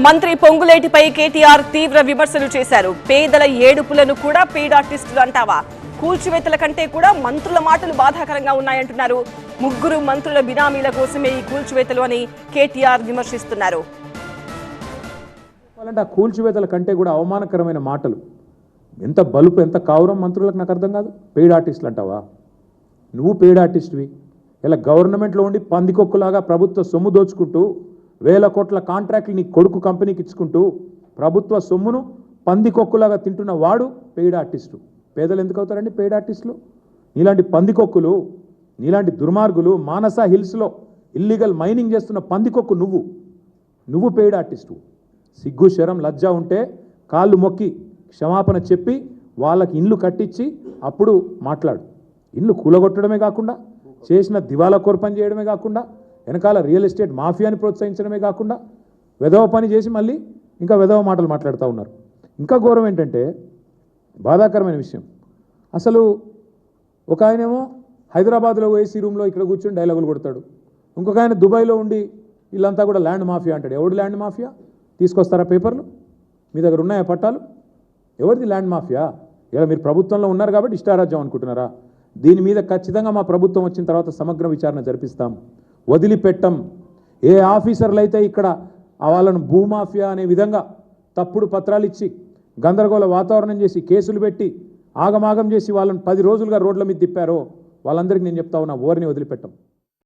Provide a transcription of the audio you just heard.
మంత్రి పొంగులేటిపై కేటీఆర్ తీవ్ర విమర్శలు చేశారు. పేదల ఏడుపులను కూడా పెయిడ్ ఆర్టిస్టులు అంటావా? కూల్చివేతల కంటే కూడా మంత్రుల మాటలు బాధాకరంగా ఉన్నాయంటున్నారు. ముగ్గురు మంత్రుల బినామీల కోసమే ఈ కూల్చివేతలు అని కేటీఆర్ విమర్శిస్తున్నారు. కూల్చివేతల కంటే కూడా అవమానకరమైన మాటలు, ఎంత బలుపు, ఎంత కావురం మంత్రులకు నాకు అర్థం కాదు. పెయిడ్ ఆర్టిస్టులు అంటావా? నువ్వు పెయిడ్ ఆర్టిస్ట్వి. ఇలా గవర్నమెంట్లో ఉండి పందికొక్కులాగా ప్రభుత్వ సొమ్ము దోచుకుంటూ వేల కోట్ల కాంట్రాక్ట్లు నీ కొడుకు కంపెనీకి ఇచ్చుకుంటూ ప్రభుత్వ సొమ్మును పందికొక్కులాగా తింటున్న వాడు పెయిడ్ ఆర్టిస్టు. పేదలు ఎందుకు అవుతారండి పెయిడ్ ఆర్టిస్టులు? నీలాంటి పందికొక్కులు, నీలాంటి దుర్మార్గులు మానస హిల్స్లో ఇల్లీగల్ మైనింగ్ చేస్తున్న పందికొక్కు నువ్వు పెయిడ్ ఆర్టిస్టు. సిగ్గు శరం లజ్జ ఉంటే కాళ్ళు మొక్కి క్షమాపణ చెప్పి వాళ్ళకి ఇండ్లు కట్టించి అప్పుడు మాట్లాడు. ఇండ్లు కూలగొట్టడమే కాకుండా, చేసిన దివాలా కోర్పని చేయడమే కాకుండా, వెనకాల రియల్ ఎస్టేట్ మాఫియాని ప్రోత్సహించడమే కాకుండా వెధవ పని చేసి మళ్ళీ ఇంకా వెధవ మాటలు మాట్లాడుతూ ఉన్నారు. ఇంకా ఘోరం ఏంటంటే, బాధాకరమైన విషయం, అసలు ఒక ఆయనేమో హైదరాబాద్లో ఏసీ రూమ్లో ఇక్కడ కూర్చొని డైలాగులు కొడతాడు. ఇంకొక ఆయన దుబాయ్లో ఉండి వీళ్ళంతా కూడా ల్యాండ్ మాఫియా అంటాడు. ఎవడు ల్యాండ్ మాఫియా? తీసుకొస్తారా పేపర్లు? మీ దగ్గర ఉన్నాయా పట్టాలు? ఎవరిది ల్యాండ్ మాఫియా? ఇలా మీరు ప్రభుత్వంలో ఉన్నారు కాబట్టి ఇష్టారాజ్యం అనుకుంటున్నారా? దీని మీద ఖచ్చితంగా మా ప్రభుత్వం వచ్చిన తర్వాత సమగ్ర విచారణ జరిపిస్తాం, వదిలిపెట్టం. ఏ ఆఫీసర్లు అయితే ఇక్కడ వాళ్ళను భూమాఫియా అనే విధంగా తప్పుడు పత్రాలు ఇచ్చి గందరగోళ వాతావరణం చేసి కేసులు పెట్టి ఆగమాగం చేసి వాళ్ళని 10 రోజులుగా రోడ్ల మీద తిప్పారో వాళ్ళందరికీ నేను చెప్తా ఉన్నా, ఓరిని వదిలిపెట్టం.